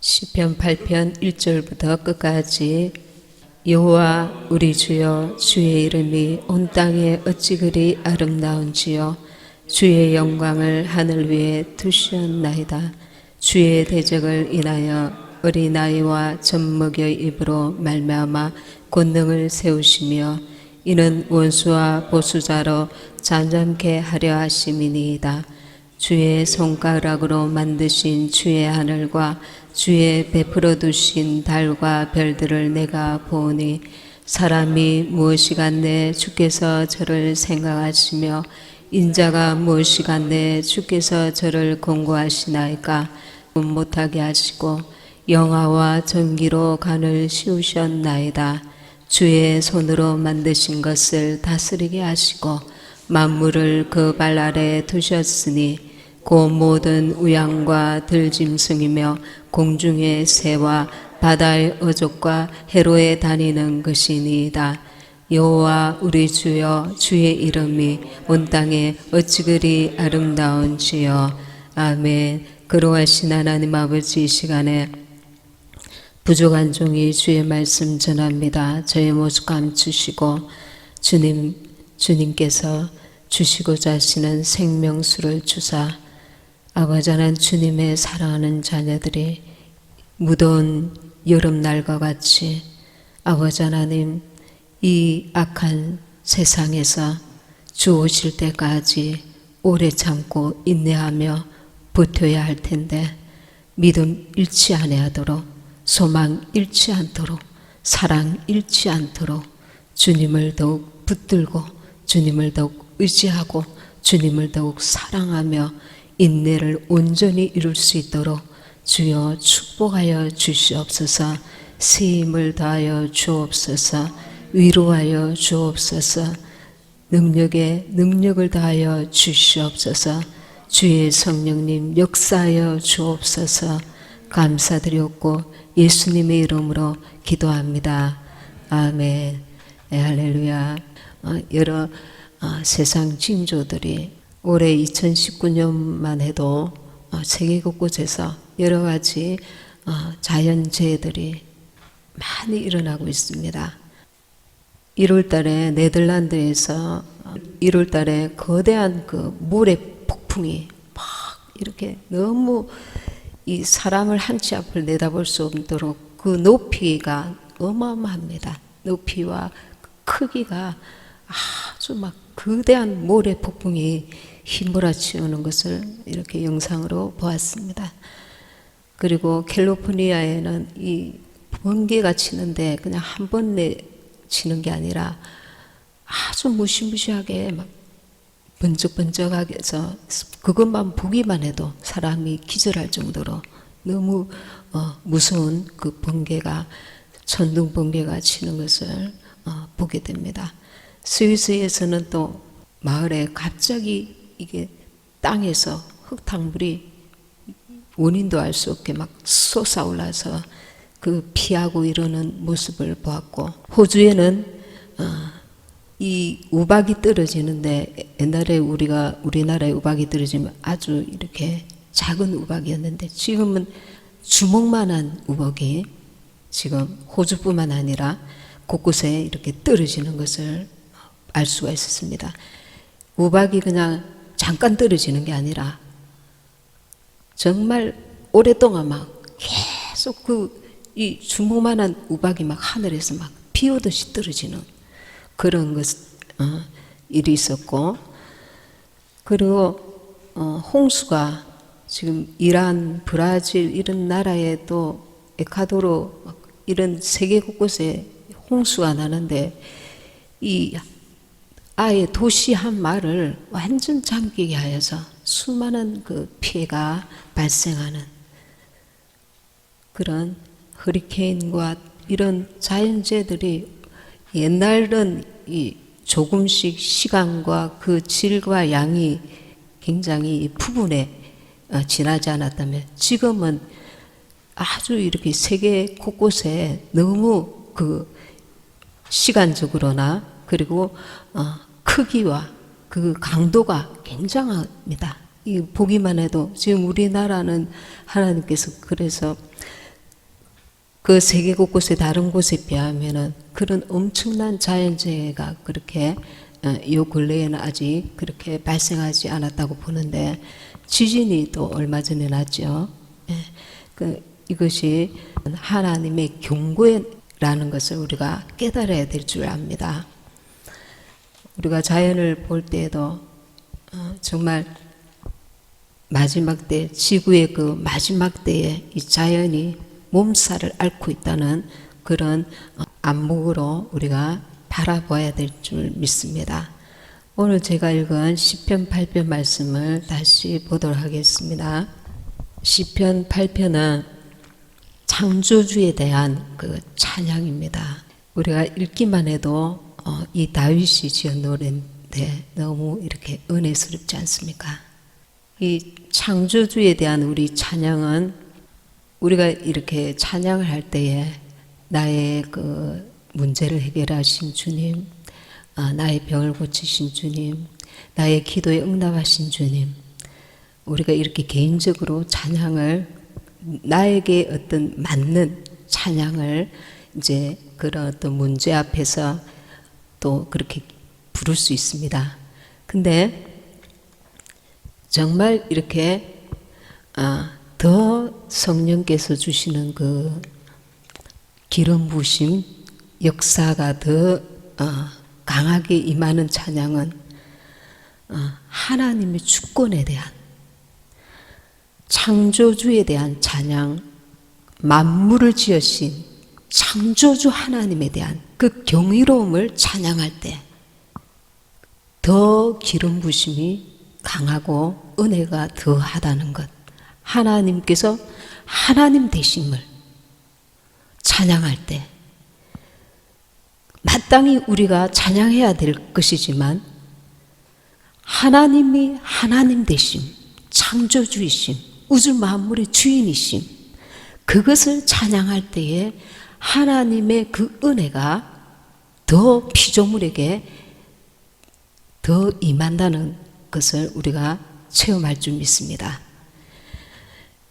시편 8편 1절부터 끝까지. 여호와 우리 주여, 주의 이름이 온 땅에 어찌 그리 아름다운지요. 주의 영광을 하늘 위에 두셨나이다. 주의 대적을 인하여 어린아이와 젖먹이의 입으로 말미암아 권능을 세우시며 이는 원수와 보수자로 잠잠케 하려 하심이니이다. 주의 손가락으로 만드신 주의 하늘과 주의 베풀어 두신 달과 별들을 내가 보니 사람이 무엇이간데 주께서 저를 생각하시며 인자가 무엇이간데 주께서 저를 공고하시나이까. 못하게 하시고 영화와 전기로 간을 씌우셨나이다. 주의 손으로 만드신 것을 다스리게 하시고 만물을 그 발 아래 두셨으니 그 모든 우양과 들짐승이며 공중의 새와 바다의 어족과 해로에 다니는 것이니이다. 여호와 우리 주여, 주의 이름이 온 땅에 어찌 그리 아름다운지요. 아멘. 거룩하신 하나님 아버지, 이 시간에 부족한 종이 주의 말씀 전합니다. 저의 모습 감추시고 주님께서 주시고자 하시는 생명수를 주사 아버지 하나님, 주님의 사랑하는 자녀들이 무더운 여름날과 같이 아버지 하나님, 이 악한 세상에서 주 오실 때까지 오래 참고 인내하며 버텨야 할 텐데 믿음 잃지 아니하도록, 소망 잃지 않도록, 사랑 잃지 않도록 주님을 더욱 붙들고 주님을 더욱 의지하고 주님을 더욱 사랑하며 인내를 온전히 이룰 수 있도록 주여 축복하여 주시옵소서. 새 힘을 다하여 주옵소서. 위로하여 주옵소서. 능력에 능력을 다하여 주시옵소서. 주의 성령님 역사하여 주옵소서. 감사드렸고 예수님의 이름으로 기도합니다. 아멘. 할렐루야. 여러 세상 징조들이 올해 2019년만 해도 세계 곳곳에서 여러 가지 자연재해들이 많이 일어나고 있습니다. 1월 달에 네덜란드에서 1월 달에 거대한 그 모래 폭풍이 막 이렇게 너무 이 사람을 한 치 앞을 내다볼 수 없도록 그 높이가 어마어마합니다. 높이와 크기가 아주 막 거대한 모래 폭풍이 휘몰아치우는 것을 이렇게 영상으로 보았습니다. 그리고 캘리포니아에는 이 번개가 치는데 그냥 한 번에 치는 게 아니라 아주 무시무시하게 막 번쩍번쩍하게 해서 그것만 보기만 해도 사람이 기절할 정도로 너무 무서운 그 번개가, 천둥 번개가 치는 것을 보게 됩니다. 스위스에서는 또 마을에 갑자기 이게 땅에서 흙탕물이 원인도 알 수 없게 막 솟아올라서 그 피하고 이러는 모습을 보았고, 호주에는 이 우박이 떨어지는데 옛날에 우리나라에 우박이 떨어지면 아주 이렇게 작은 우박이었는데 지금은 주먹만한 우박이 지금 호주뿐만 아니라 곳곳에 이렇게 떨어지는 것을 알 수가 있었습니다. 우박이 그냥 잠깐 떨어지는 게 아니라 정말 오랫동안 막 계속 이 주먹만한 우박이 막 하늘에서 막 비 오듯이 떨어지는 그런 일이 있었고, 그리고 홍수가 지금 이란, 브라질 이런 나라에도 에콰도르 이런 세계 곳곳에 홍수가 나는데 이 아예 도시 한 마을을 완전 잠기게 하여서 수많은 그 피해가 발생하는 그런 허리케인과 이런 자연재해들이 옛날은 이 조금씩 시간과 그 질과 양이 굉장히 부분에 지나지 않았다면 지금은 아주 이렇게 세계 곳곳에 너무 그 시간적으로나 그리고 크기와 그 강도가 굉장합니다. 이 보기만 해도 지금 우리나라는 하나님께서 그래서 그 세계 곳곳의 다른 곳에 비하면은 그런 엄청난 자연재해가 그렇게 요 근래에는 아직 그렇게 발생하지 않았다고 보는데, 지진이 또 얼마 전에 났죠. 이것이 하나님의 경고라는 것을 우리가 깨달아야 될 줄 압니다. 우리가 자연을 볼 때에도 정말 마지막 때, 지구의 그 마지막 때에 이 자연이 몸살을 앓고 있다는 그런 안목으로 우리가 바라봐야 될 줄 믿습니다. 오늘 제가 읽은 시편 8편 말씀을 다시 보도록 하겠습니다. 시편 8편은 창조주에 대한 그 찬양입니다. 우리가 읽기만 해도 이 다윗이 지은 노래인데 너무 이렇게 은혜스럽지 않습니까? 이 창조주에 대한 우리 찬양은 우리가 이렇게 찬양을 할 때에 나의 그 문제를 해결하신 주님, 나의 병을 고치신 주님, 나의 기도에 응답하신 주님, 우리가 이렇게 개인적으로 찬양을, 나에게 어떤 맞는 찬양을 이제 그런 어떤 문제 앞에서 또 그렇게 부를 수 있습니다. 근데 정말 이렇게 더 성령께서 주시는 그 기름 부으심, 역사가 더 강하게 임하는 찬양은 하나님의 주권에 대한, 창조주에 대한 찬양, 만물을 지으신 창조주 하나님에 대한 그 경이로움을 찬양할 때 더 기름 부심이 강하고 은혜가 더하다는 것, 하나님께서 하나님 되심을 찬양할 때 마땅히 우리가 찬양해야 될 것이지만, 하나님이 하나님 되심, 창조주이심, 우주 만물의 주인이심, 그것을 찬양할 때에 하나님의 그 은혜가 더 피조물에게 더 임한다는 것을 우리가 체험할 줄 믿습니다.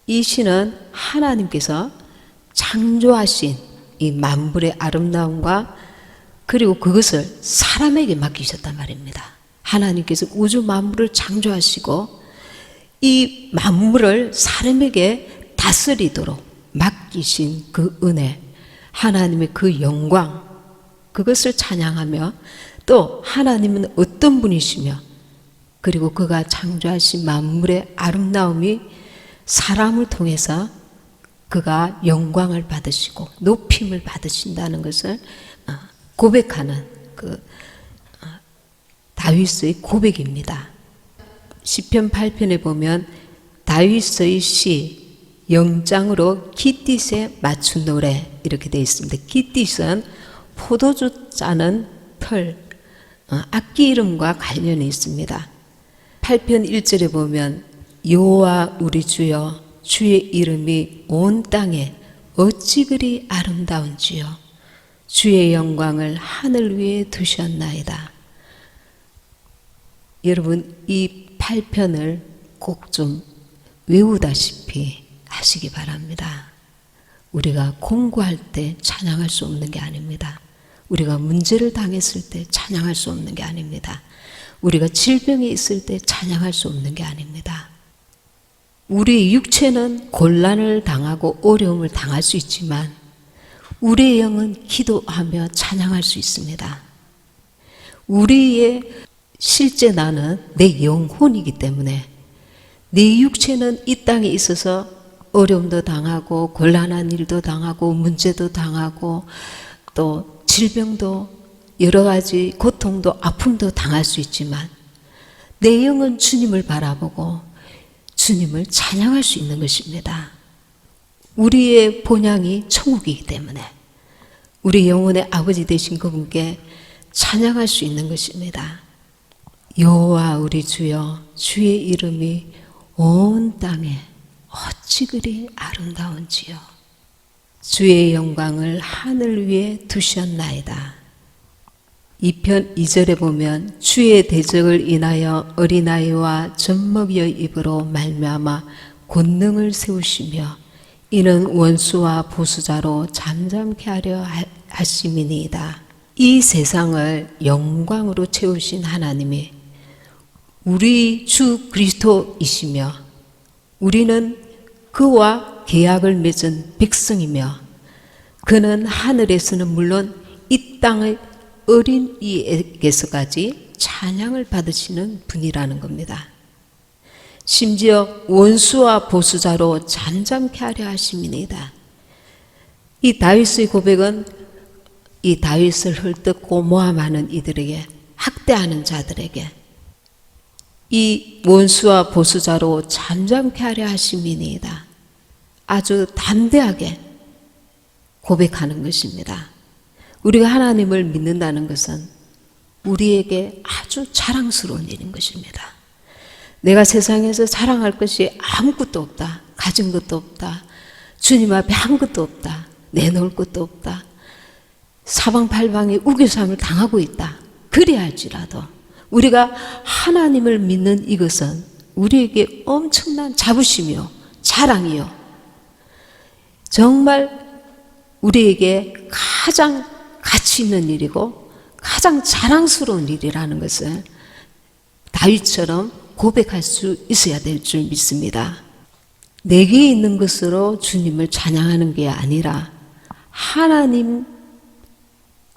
이 시는 하나님께서 창조하신 이 만물의 아름다움과 그리고 그것을 사람에게 맡기셨단 말입니다. 하나님께서 우주 만물을 창조하시고 이 만물을 사람에게 다스리도록 맡기신 그 은혜, 하나님의 그 영광, 그것을 찬양하며, 또 하나님은 어떤 분이시며, 그리고 그가 창조하신 만물의 아름다움이 사람을 통해서 그가 영광을 받으시고 높임을 받으신다는 것을 고백하는 그 다윗의 고백입니다. 시편 8편에 보면 다윗의 시, 영장으로 기띠에 맞춘 노래 이렇게 되어 있습니다. 기띠은 포도주 짜는 털, 악기 이름과 관련이 있습니다. 8편 1절에 보면 여호와 우리 주여, 주의 이름이 온 땅에 어찌 그리 아름다운지요, 주의 영광을 하늘 위에 두셨나이다. 여러분, 이 8편을 꼭 좀 외우다시피 하시기 바랍니다. 우리가 공부할 때 찬양할 수 없는 게 아닙니다. 우리가 문제를 당했을 때 찬양할 수 없는 게 아닙니다. 우리가 질병이 있을 때 찬양할 수 없는 게 아닙니다. 우리의 육체는 곤란을 당하고 어려움을 당할 수 있지만 우리의 영은 기도하며 찬양할 수 있습니다. 우리의 실제 나는 내 영혼이기 때문에 내 육체는 이 땅에 있어서 어려움도 당하고 곤란한 일도 당하고 문제도 당하고 또 질병도 여러 가지 고통도 아픔도 당할 수 있지만 내 영은 주님을 바라보고 주님을 찬양할 수 있는 것입니다. 우리의 본향이 천국이기 때문에 우리 영혼의 아버지 되신 그분께 찬양할 수 있는 것입니다. 여호와 우리 주여, 주의 이름이 온 땅에 어찌 그리 아름다운지요, 주의 영광을 하늘 위에 두셨나이다. 2편 2절에 보면 주의 대적을 인하여 어린아이와 젖먹이의 입으로 말미암아 권능을 세우시며 이는 원수와 보수자로 잠잠케 하려 하심이니이다. 이 세상을 영광으로 채우신 하나님이 우리 주 그리스도이시며 우리는 그와 계약을 맺은 백성이며 그는 하늘에서는 물론 이 땅의 어린 이에게서까지 찬양을 받으시는 분이라는 겁니다. 심지어 원수와 보수자로 잠잠케 하려 하심이니이다. 이 다윗의 고백은 이 다윗을 헐뜯고 모함하는 이들에게, 학대하는 자들에게 이 원수와 보수자로 잠잠케 하려 하심이니이다. 아주 담대하게 고백하는 것입니다. 우리가 하나님을 믿는다는 것은 우리에게 아주 자랑스러운 일인 것입니다. 내가 세상에서 자랑할 것이 아무것도 없다. 가진 것도 없다. 주님 앞에 한 것도 없다. 내놓을 것도 없다. 사방팔방에 우겨쌈을 당하고 있다. 그래야 할지라도 우리가 하나님을 믿는 이것은 우리에게 엄청난 자부심이요, 자랑이요, 정말 우리에게 가장 가치 있는 일이고 가장 자랑스러운 일이라는 것을 다윗처럼 고백할 수 있어야 될 줄 믿습니다. 내게 있는 것으로 주님을 찬양하는 게 아니라 하나님에게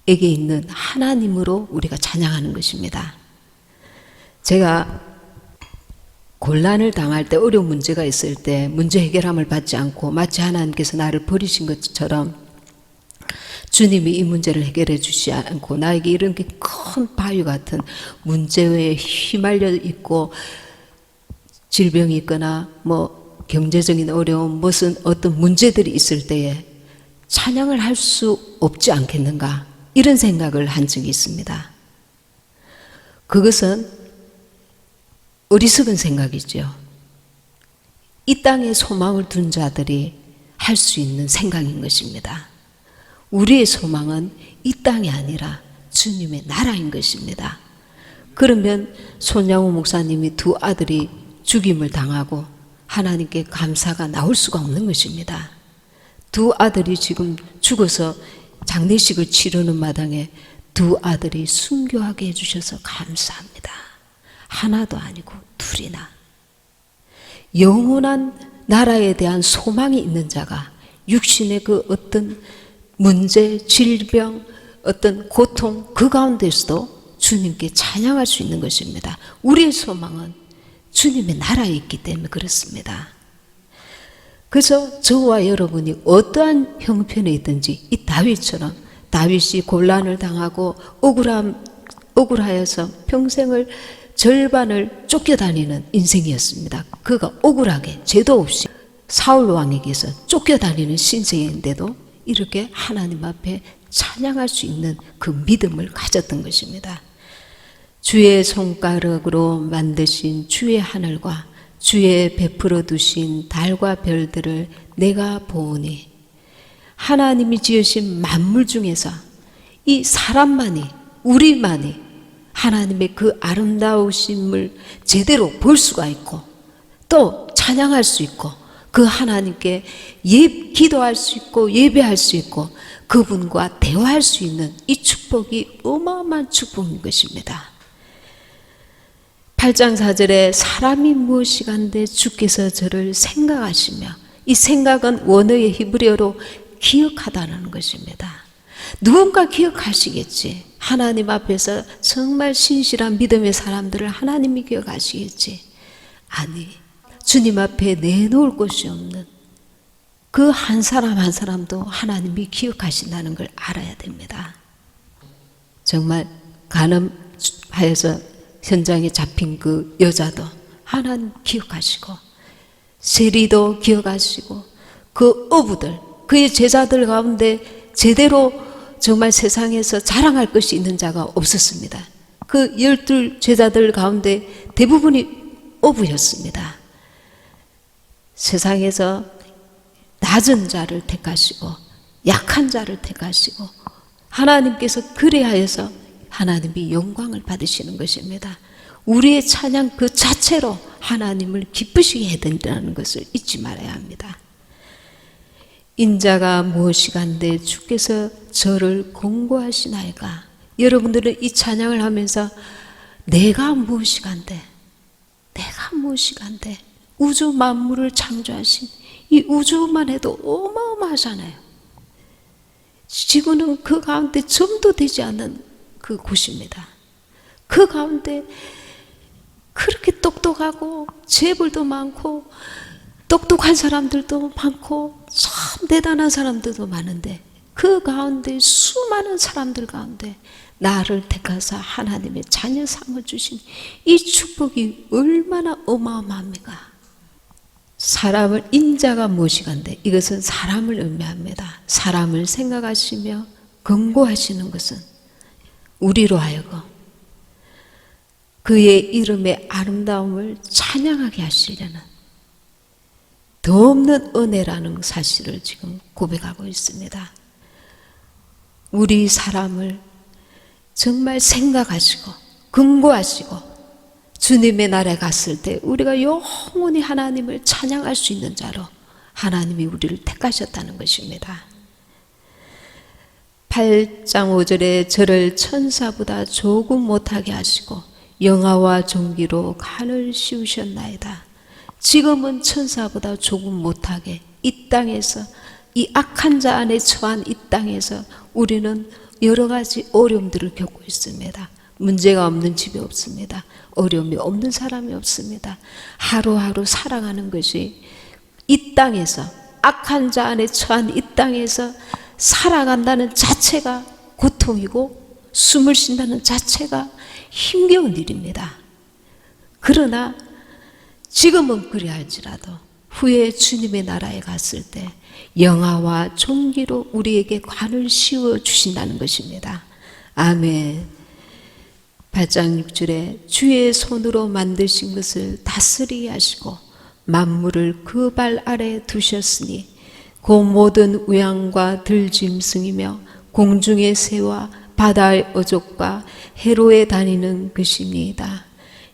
있는 하나님으로 우리가 찬양하는 것입니다. 제가 곤란을 당할 때, 어려운 문제가 있을 때 문제 해결함을 받지 않고 마치 하나님께서 나를 버리신 것처럼 주님이 이 문제를 해결해 주지 않고 나에게 이런 게 큰 바위 같은 문제에 휘말려 있고 질병이 있거나 뭐 경제적인 어려움, 무슨 어떤 문제들이 있을 때에 찬양을 할 수 없지 않겠는가, 이런 생각을 한 적이 있습니다. 그것은 어리석은 생각이죠. 이 땅에 소망을 둔 자들이 할 수 있는 생각인 것입니다. 우리의 소망은 이 땅이 아니라 주님의 나라인 것입니다. 그러면 손양호 목사님이 두 아들이 죽임을 당하고 하나님께 감사가 나올 수가 없는 것입니다. 두 아들이 지금 죽어서 장례식을 치르는 마당에 두 아들이 순교하게 해주셔서 감사합니다. 하나도 아니고 둘이나. 영원한 나라에 대한 소망이 있는 자가 육신의 그 어떤 문제, 질병, 어떤 고통, 그 가운데서도 주님께 찬양할 수 있는 것입니다. 우리의 소망은 주님의 나라에 있기 때문에 그렇습니다. 그래서 저와 여러분이 어떠한 형편에 있든지 이 다윗처럼, 다윗이 곤란을 당하고 억울하여서 평생을 절반을 쫓겨다니는 인생이었습니다. 그가 억울하게 죄도 없이 사울 왕에게서 쫓겨다니는 신세인데도 이렇게 하나님 앞에 찬양할 수 있는 그 믿음을 가졌던 것입니다. 주의 손가락으로 만드신 주의 하늘과 주의 베풀어 두신 달과 별들을 내가 보오니, 하나님이 지으신 만물 중에서 이 사람만이, 우리만이 하나님의 그 아름다우심을 제대로 볼 수가 있고 또 찬양할 수 있고 그 하나님께 기도할 수 있고 예배할 수 있고 그분과 대화할 수 있는 이 축복이 어마어마한 축복인 것입니다. 8장 4절에 사람이 무엇이간데 주께서 저를 생각하시며, 이 생각은 원어의 히브리어로 기억하다는 것입니다. 누군가 기억하시겠지. 하나님 앞에서 정말 신실한 믿음의 사람들을 하나님이 기억하시겠지. 아니, 주님 앞에 내놓을 곳이 없는 그 한 사람 한 사람도 하나님이 기억하신다는 걸 알아야 됩니다. 정말 간음하여서 현장에 잡힌 그 여자도 하나님 기억하시고, 세리도 기억하시고, 그 어부들, 그의 제자들 가운데 제대로 정말 세상에서 자랑할 것이 있는 자가 없었습니다. 그 12 제자들 가운데 대부분이 어부였습니다. 세상에서 낮은 자를 택하시고 약한 자를 택하시고 하나님께서 그리하여서 하나님이 영광을 받으시는 것입니다. 우리의 찬양 그 자체로 하나님을 기쁘시게 해야 된다는 것을 잊지 말아야 합니다. 인자가 무엇이간데 주께서 저를 공고하시나이까. 여러분들은 이 찬양을 하면서 내가 무엇이간데, 내가 무엇이간데, 우주 만물을 창조하신 이 우주만 해도 어마어마하잖아요. 지구는 그 가운데 점도 되지 않는 그 곳입니다. 그 가운데 그렇게 똑똑하고 재벌도 많고 똑똑한 사람들도 많고 참 대단한 사람들도 많은데, 그 가운데 수많은 사람들 가운데 나를 택하사 하나님의 자녀상을 주신 이 축복이 얼마나 어마어마합니까? 사람을, 인자가 무엇이간데, 이것은 사람을 의미합니다. 사람을 생각하시며 권고하시는 것은 우리로 하여금 그의 이름의 아름다움을 찬양하게 하시려는 더 없는 은혜라는 사실을 지금 고백하고 있습니다. 우리 사람을 정말 생각하시고 근거하시고 주님의 나라에 갔을 때 우리가 영원히 하나님을 찬양할 수 있는 자로 하나님이 우리를 택하셨다는 것입니다. 8장 5절에 저를 천사보다 조금 못하게 하시고 영화와 존귀로 간을 씌우셨나이다. 지금은 천사보다 조금 못하게 이 땅에서, 이 악한 자 안에 처한 이 땅에서 우리는 여러 가지 어려움들을 겪고 있습니다. 문제가 없는 집이 없습니다. 어려움이 없는 사람이 없습니다. 하루하루 살아가는 것이 이 땅에서, 악한 자 안에 처한 이 땅에서 살아간다는 자체가 고통이고 숨을 쉰다는 자체가 힘겨운 일입니다. 그러나 지금은 그리할지라도 후에 주님의 나라에 갔을 때 영화와 존귀로 우리에게 관을 씌워 주신다는 것입니다. 아멘. 8장 6절에 주의 손으로 만드신 것을 다스리게 하시고 만물을 그 발 아래 두셨으니 그 모든 우양과 들짐승이며 공중의 새와 바다의 어족과 해로에 다니는 것입니다.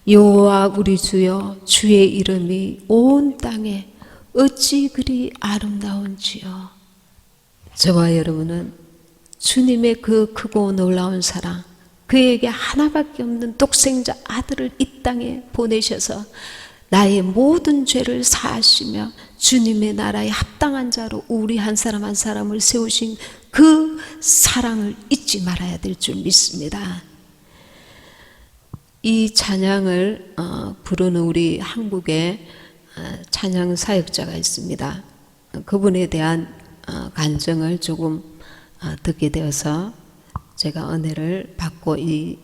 여호와 우리 주여, 주의 이름이 온 땅에 어찌 그리 아름다운지요. 저와 여러분은 주님의 그 크고 놀라운 사랑, 그에게 하나밖에 없는 독생자 아들을 이 땅에 보내셔서 나의 모든 죄를 사하시며 주님의 나라에 합당한 자로 우리 한 사람 한 사람을 세우신 그 사랑을 잊지 말아야 될 줄 믿습니다. 이 찬양을 부르는 우리 한국의 찬양 사역자가 있습니다. 그분에 대한 간증을 조금 듣게 되어서 제가 은혜를 받고 이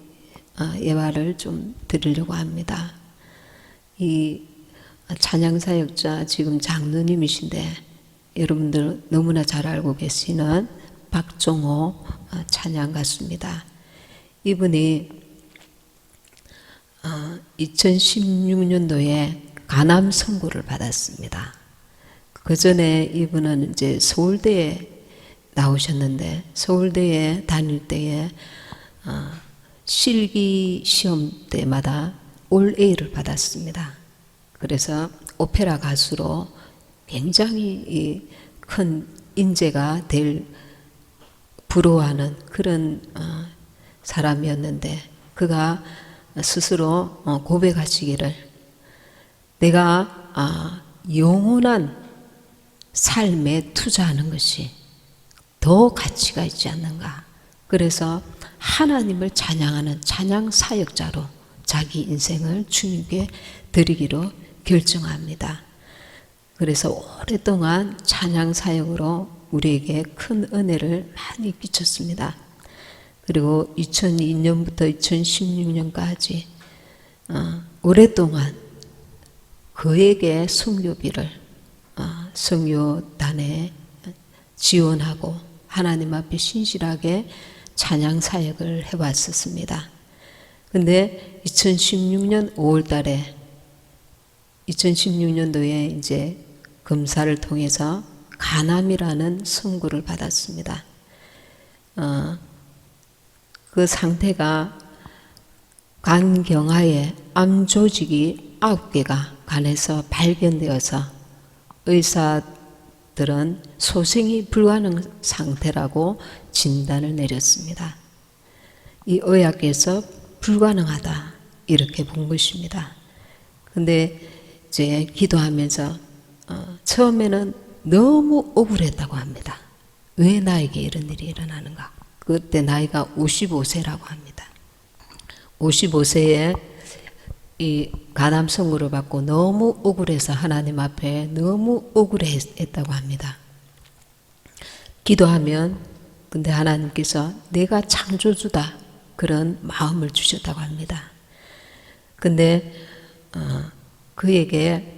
예화를 좀 드리려고 합니다. 이 찬양 사역자 지금 장로님이신데 여러분들 너무나 잘 알고 계시는 박종호 찬양 가수입니다. 이분이 2016년도에 간암 선고를 받았습니다. 그 전에 이분은 이제 서울대에 나오셨는데 서울대에 다닐 때에 실기 시험 때마다 올 A를 받았습니다. 그래서 오페라 가수로 굉장히 큰 인재가 될 부러워하는 그런 사람이었는데 그가 스스로 고백하시기를 내가 영원한 삶에 투자하는 것이 더 가치가 있지 않는가. 그래서 하나님을 찬양하는 찬양 사역자로 자기 인생을 주님께 드리기로 결정합니다. 그래서 오랫동안 찬양 사역으로 우리에게 큰 은혜를 많이 끼쳤습니다. 그리고 2002년부터 2016년까지 오랫동안 그에게 선교비를 선교단에 지원하고 하나님 앞에 신실하게 찬양 사역을 해왔었습니다. 근데 2016년 5월 달에 2016년도에 이제 검사를 통해서 간암이라는 선고를 받았습니다. 그 상태가 간경화에 암 조직이 9개가 간에서 발견되어서 의사 사람들은 소생이 불가능 상태라고 진단을 내렸습니다. 이 의학에서 불가능하다 이렇게 본 것입니다. 근데 이제 기도하면서 처음에는 너무 억울했다고 합니다. 왜 나에게 이런 일이 일어나는가? 그때 나이가 55세라고 합니다. 55세에 이 간암성으로 받고 너무 억울해서 하나님 앞에 너무 억울했다고 합니다. 기도하면 근데 하나님께서 내가 창조주다 그런 마음을 주셨다고 합니다. 근데 그에게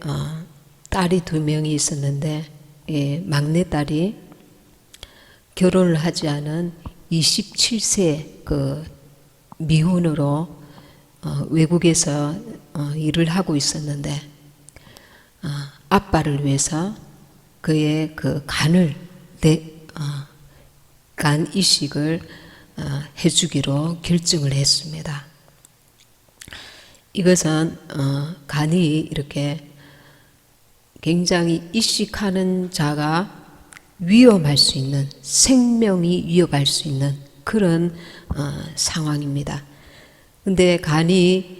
딸이 2명이 있었는데 막내딸이 결혼을 하지 않은 27세 그 미혼으로 외국에서 일을 하고 있었는데 아빠를 위해서 그의 그 간을 간 이식을 해주기로 결정을 했습니다. 이것은 간이 이렇게 굉장히 이식하는 자가 위험할 수 있는, 생명이 위협할 수 있는 그런 상황입니다. 근데 간이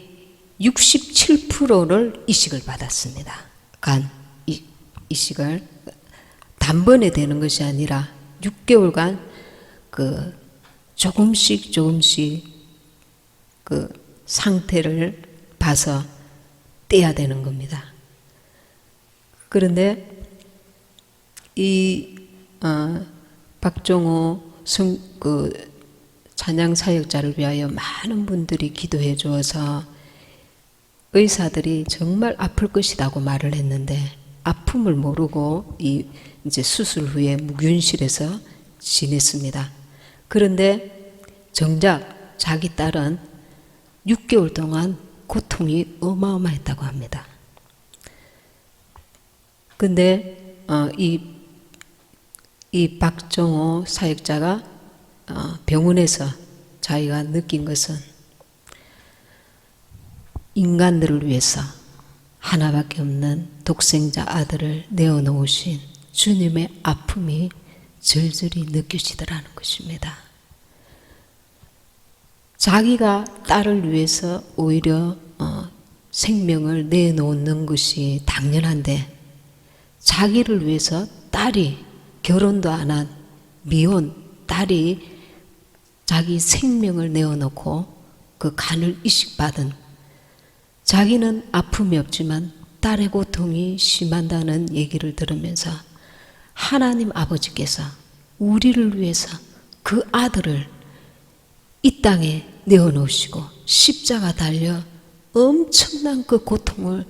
67%를 이식을 받았습니다. 간 이식을 단번에 되는 것이 아니라 6개월간 그 조금씩 그 상태를 봐서 떼야 되는 겁니다. 그런데 이 박종호 그 찬양 사역자를 위하여 많은 분들이 기도해 주어서 의사들이 정말 아플 것이라고 말을 했는데 아픔을 모르고 이제 수술 후에 묵윤실에서 지냈습니다. 그런데 정작 자기 딸은 6개월 동안 고통이 어마어마했다고 합니다. 근데 이 박정호 사역자가 병원에서 자기가 느낀 것은 인간들을 위해서 하나밖에 없는 독생자 아들을 내어놓으신 주님의 아픔이 절절히 느껴지더라는 것입니다. 자기가 딸을 위해서 오히려 생명을 내놓는 것이 당연한데 자기를 위해서 딸이 결혼도 안 한 미혼 딸이 자기 생명을 내어놓고 그 간을 이식받은 자기는 아픔이 없지만 딸의 고통이 심한다는 얘기를 들으면서 하나님 아버지께서 우리를 위해서 그 아들을 이 땅에 내어놓으시고 십자가 달려 엄청난 그 고통을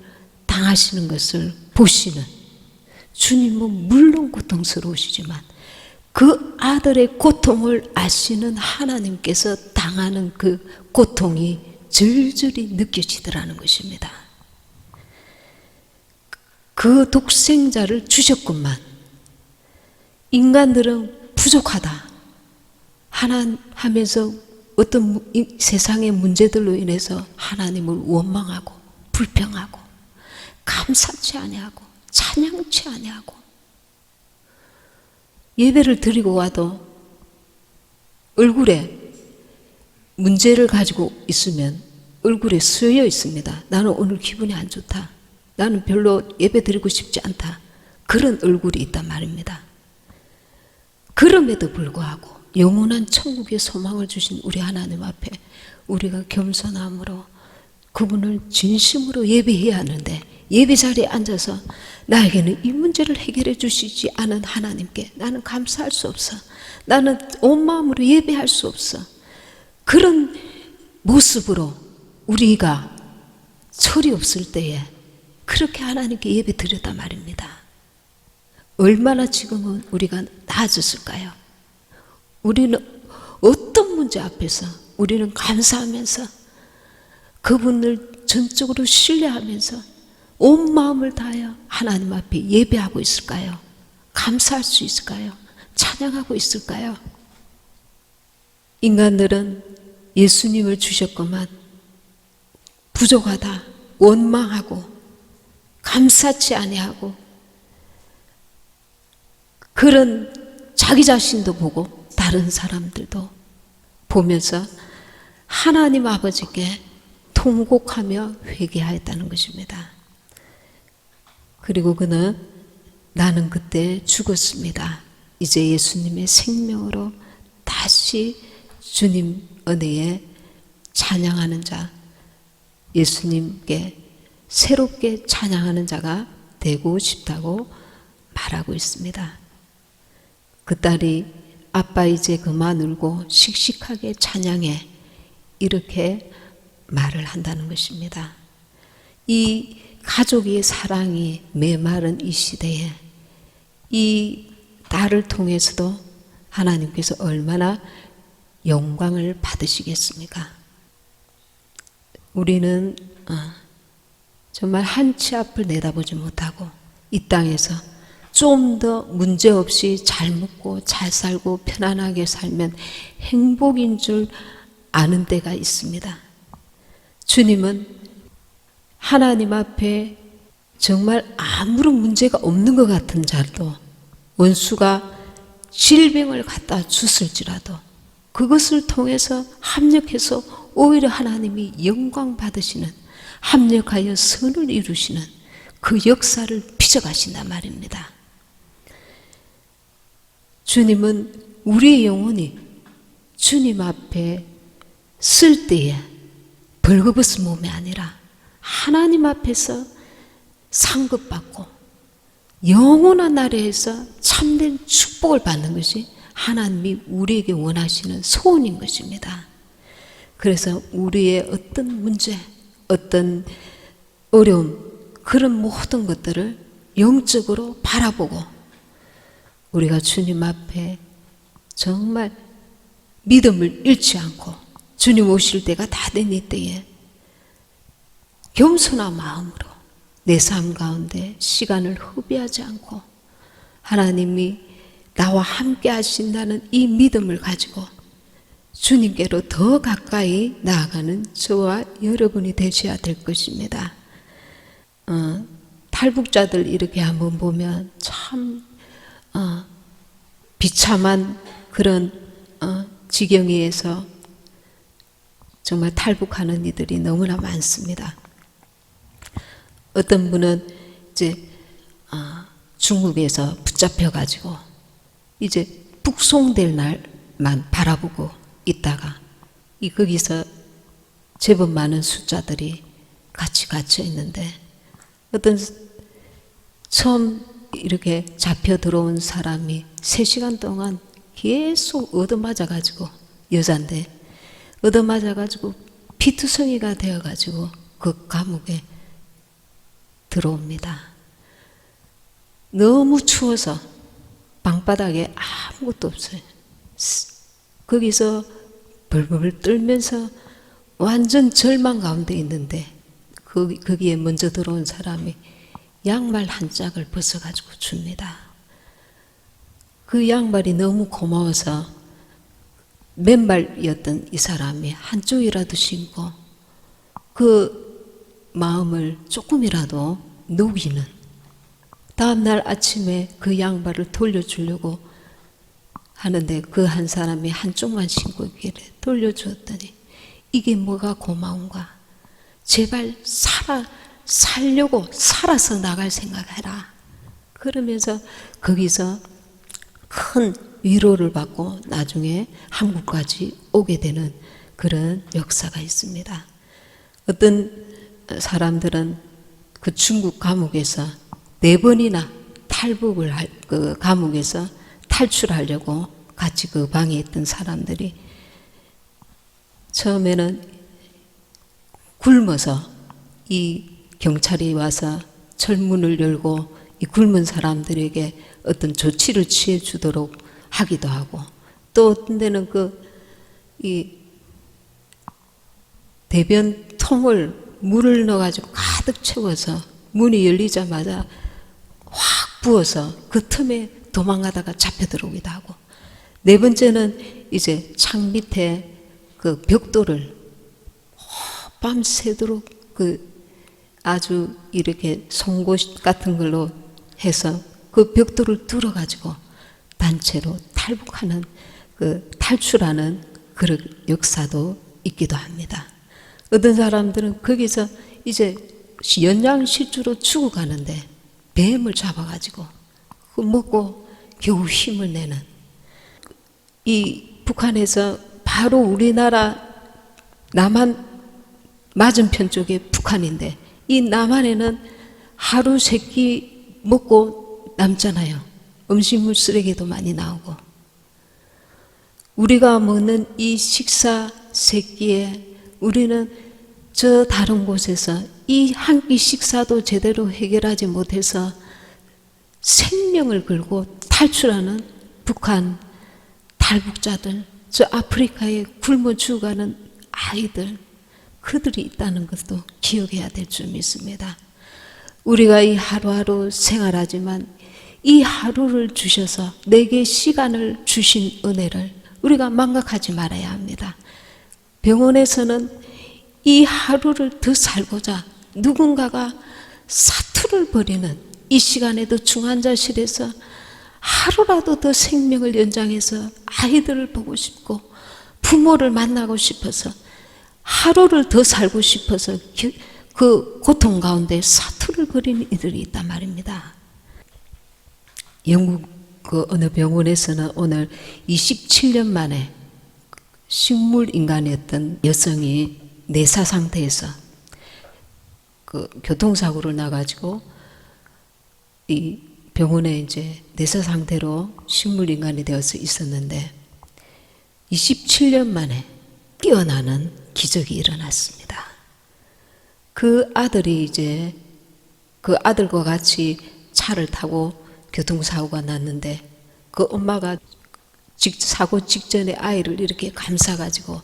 당하시는 것을 보시는 주님은 물론 고통스러우시지만 그 아들의 고통을 아시는 하나님께서 당하는 그 고통이 절절히 느껴지더라는 것입니다. 그 독생자를 주셨건만 인간들은 부족하다 하면서 어떤 세상의 문제들로 인해서 하나님을 원망하고 불평하고 감사치 아니하고 찬양치 아니하고 예배를 드리고 와도 얼굴에 문제를 가지고 있으면 얼굴에 쓰여 있습니다. 나는 오늘 기분이 안 좋다. 나는 별로 예배 드리고 싶지 않다. 그런 얼굴이 있단 말입니다. 그럼에도 불구하고 영원한 천국의 소망을 주신 우리 하나님 앞에 우리가 겸손함으로 그분을 진심으로 예배해야 하는데 예배 자리에 앉아서 나에게는 이 문제를 해결해 주시지 않은 하나님께 나는 감사할 수 없어. 나는 온 마음으로 예배할 수 없어. 그런 모습으로 우리가 철이 없을 때에 그렇게 하나님께 예배 드렸단 말입니다. 얼마나 지금은 우리가 나아졌을까요? 우리는 어떤 문제 앞에서 우리는 감사하면서 그분을 전적으로 신뢰하면서 온 마음을 다하여 하나님 앞에 예배하고 있을까요? 감사할 수 있을까요? 찬양하고 있을까요? 인간들은 예수님을 주셨건만 부족하다, 원망하고 감사치 아니하고 그런 자기 자신도 보고 다른 사람들도 보면서 하나님 아버지께 통곡하며 회개하였다는 것입니다. 그리고 그는 나는 그때 죽었습니다. 이제 예수님의 생명으로 다시 주님 은혜에 찬양하는 자, 예수님께 새롭게 찬양하는 자가 되고 싶다고 말하고 있습니다. 그 딸이 아빠 이제 그만 울고 씩씩하게 찬양해, 이렇게 말을 한다는 것입니다. 이 가족의 사랑이 메마른 이 시대에 이 딸을 통해서도 하나님께서 얼마나 영광을 받으시겠습니까? 우리는 정말 한치 앞을 내다보지 못하고 이 땅에서 좀 더 문제없이 잘 먹고 잘 살고 편안하게 살면 행복인 줄 아는 때가 있습니다. 주님은 하나님 앞에 정말 아무런 문제가 없는 것 같은 자도 원수가 질병을 갖다 줬을지라도 그것을 통해서 합력해서 오히려 하나님이 영광 받으시는, 합력하여 선을 이루시는 그 역사를 빚어가신단 말입니다. 주님은 우리의 영혼이 주님 앞에 쓸 때에 벌거벗은 몸이 아니라 하나님 앞에서 상급받고 영원한 나라에서 참된 축복을 받는 것이 하나님이 우리에게 원하시는 소원인 것입니다. 그래서 우리의 어떤 문제, 어떤 어려움, 그런 모든 것들을 영적으로 바라보고 우리가 주님 앞에 정말 믿음을 잃지 않고 주님 오실 때가 다 된 이때에 겸손한 마음으로 내 삶 가운데 시간을 허비하지 않고 하나님이 나와 함께 하신다는 이 믿음을 가지고 주님께로 더 가까이 나아가는 저와 여러분이 되셔야 될 것입니다. 탈북자들 이렇게 한번 보면 참 비참한 그런 지경에서 정말 탈북하는 이들이 너무나 많습니다. 어떤 분은 이제 중국에서 붙잡혀 가지고 이제 북송될 날만 바라보고 있다가 거기서 제법 많은 숫자들이 같이 갇혀 있는데 어떤 처음 이렇게 잡혀 들어온 사람이 3시간 동안 계속 얻어맞아 가지고, 여잔데 얻어맞아 가지고 피투성이가 되어 가지고 그 감옥에 들어옵니다. 너무 추워서 방바닥에 아무것도 없어요. 거기서 벌벌 떨면서 완전 절망 가운데 있는데 거기에 먼저 들어온 사람이 양말 한 짝을 벗어가지고 줍니다. 그 양말이 너무 고마워서 맨발이었던 이 사람이 한쪽이라도 신고 그 마음을 조금이라도 녹이는, 다음날 아침에 그 양발을 돌려주려고 하는데 그 한 사람이 한쪽만 신고 있기를 돌려주었더니 이게 뭐가 고마운가? 제발 살려고 살아서 나갈 생각해라. 그러면서 거기서 큰 위로를 받고 나중에 한국까지 오게 되는 그런 역사가 있습니다. 어떤 사람들은 그 중국 감옥에서 4번이나 탈북을 그 감옥에서 탈출하려고 같이 그 방에 있던 사람들이 처음에는 굶어서 이 경찰이 와서 철문을 열고 이 굶은 사람들에게 어떤 조치를 취해 주도록 하기도 하고, 또 어떤 데는 이 대변통을 물을 넣어가지고 가득 채워서 문이 열리자마자 확 부어서 그 틈에 도망가다가 잡혀 들어오기도 하고, 4번째는 이제 창 밑에 그 벽돌을 밤새도록 아주 이렇게 송곳 같은 걸로 해서 그 벽돌을 뚫어가지고 단체로 탈북하는 탈출하는 그런 역사도 있기도 합니다. 어떤 사람들은 거기서 이제 연장실주로 죽어가는데 뱀을 잡아가지고 그거 먹고 겨우 힘을 내는, 이 북한에서 바로 우리나라 남한 맞은편 쪽에 북한인데, 이 남한에는 하루 세 끼 먹고 남잖아요. 음식물 쓰레기도 많이 나오고. 우리가 먹는 이 식사 세 끼에 우리는 저 다른 곳에서 이 한 끼 식사도 제대로 해결하지 못해서 생명을 걸고 탈출하는 북한 탈북자들, 저 아프리카에 굶어 죽어가는 아이들, 그들이 있다는 것도 기억해야 될 줄 믿습니다. 우리가 이 하루하루 생활하지만 이 하루를 주셔서 내게 시간을 주신 은혜를 우리가 망각하지 말아야 합니다. 병원에서는 이 하루를 더 살고자 누군가가 사투를 벌이는 이 시간에도 중환자실에서 하루라도 더 생명을 연장해서 아이들을 보고 싶고 부모를 만나고 싶어서 하루를 더 살고 싶어서 그 고통 가운데 사투를 벌이는 이들이 있단 말입니다. 영국 어느 병원에서는 오늘 27년 만에 식물인간이었던 여성이 내사 상태에서 교통사고를 나가지고 이 병원에 이제 내사 상태로 식물인간이 되어서 있었는데 27년 만에 깨어나는 기적이 일어났습니다. 그 아들이 이제 그 아들과 같이 차를 타고 교통사고가 났는데 그 엄마가 사고 직전에 아이를 이렇게 감싸가지고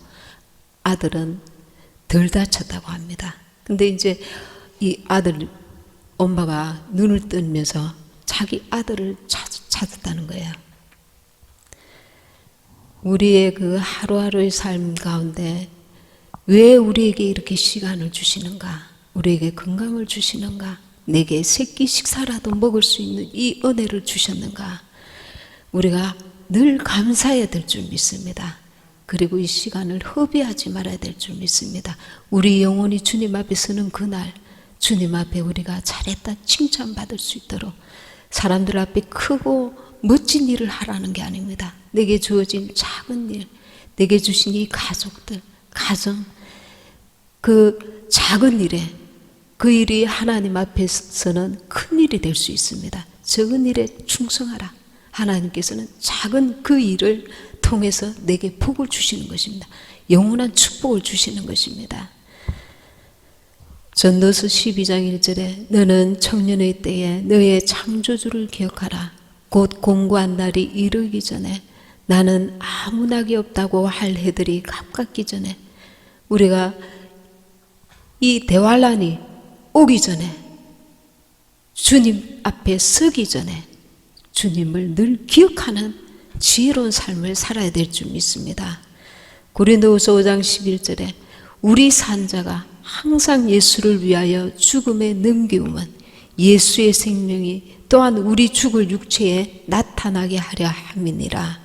아들은 덜 다쳤다고 합니다. 근데 이제 이 아들 엄마가 눈을 뜨면서 자기 아들을 찾았다는 거예요. 우리의 그 하루하루의 삶 가운데 왜 우리에게 이렇게 시간을 주시는가? 우리에게 건강을 주시는가? 내게 새끼 식사라도 먹을 수 있는 이 은혜를 주셨는가? 우리가 늘 감사해야 될 줄 믿습니다. 그리고 이 시간을 허비하지 말아야 될 줄 믿습니다. 우리 영혼이 주님 앞에 서는 그날 주님 앞에 우리가 잘했다 칭찬받을 수 있도록 사람들 앞에 크고 멋진 일을 하라는 게 아닙니다. 내게 주어진 작은 일, 내게 주신 이 가족들, 가정, 그 작은 일에 그 일이 하나님 앞에서는 큰 일이 될 수 있습니다. 적은 일에 충성하라. 하나님께서는 작은 그 일을 통해서 내게 복을 주시는 것입니다. 영원한 축복을 주시는 것입니다. 전도서 12장 1절에 너는 청년의 때에 너의 창조주를 기억하라. 곧 공고한 날이 이르기 전에 나는 아무 낙이 없다고 할 해들이 가깝기 전에 우리가 이 대환란이 오기 전에 주님 앞에 서기 전에 주님을 늘 기억하는 지혜로운 삶을 살아야 될 줄 믿습니다. 고린도후서 5장 11절에 우리 산자가 항상 예수를 위하여 죽음에 넘기움은 예수의 생명이 또한 우리 죽을 육체에 나타나게 하려 함이니라.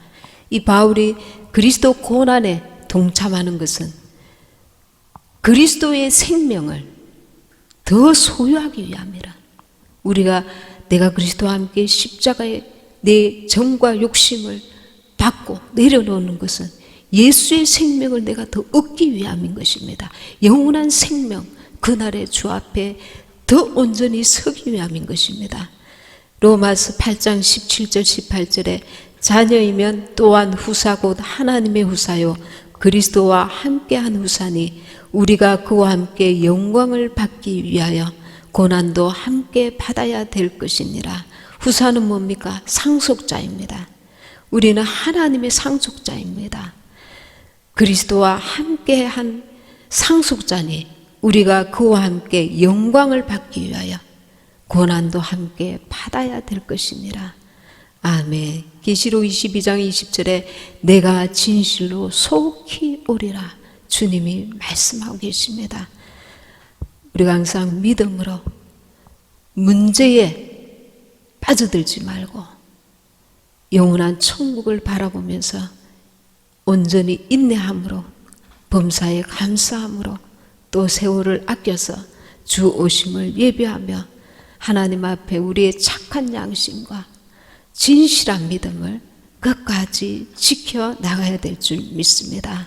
이 바울이 그리스도 고난에 동참하는 것은 그리스도의 생명을 더 소유하기 위함이라. 우리가 내가 그리스도와 함께 십자가에 내 정과 욕심을 받고 내려놓는 것은 예수의 생명을 내가 더 얻기 위함인 것입니다. 영원한 생명, 그날의 주 앞에 더 온전히 서기 위함인 것입니다. 로마서 8장 17절 18절에 자녀이면 또한 후사 곧 하나님의 후사요 그리스도와 함께한 후사니 우리가 그와 함께 영광을 받기 위하여 고난도 함께 받아야 될 것이니라. 후사는 뭡니까? 상속자입니다. 우리는 하나님의 상속자입니다. 그리스도와 함께한 상속자니 우리가 그와 함께 영광을 받기 위하여 고난도 함께 받아야 될 것이니라. 아멘. 계시록 22장 20절에 내가 진실로 속히 오리라 주님이 말씀하고 계십니다. 우리가 항상 믿음으로 문제에 빠져들지 말고 영원한 천국을 바라보면서 온전히 인내함으로 범사에 감사함으로 또 세월을 아껴서 주 오심을 예배하며 하나님 앞에 우리의 착한 양심과 진실한 믿음을 끝까지 지켜 나가야 될 줄 믿습니다.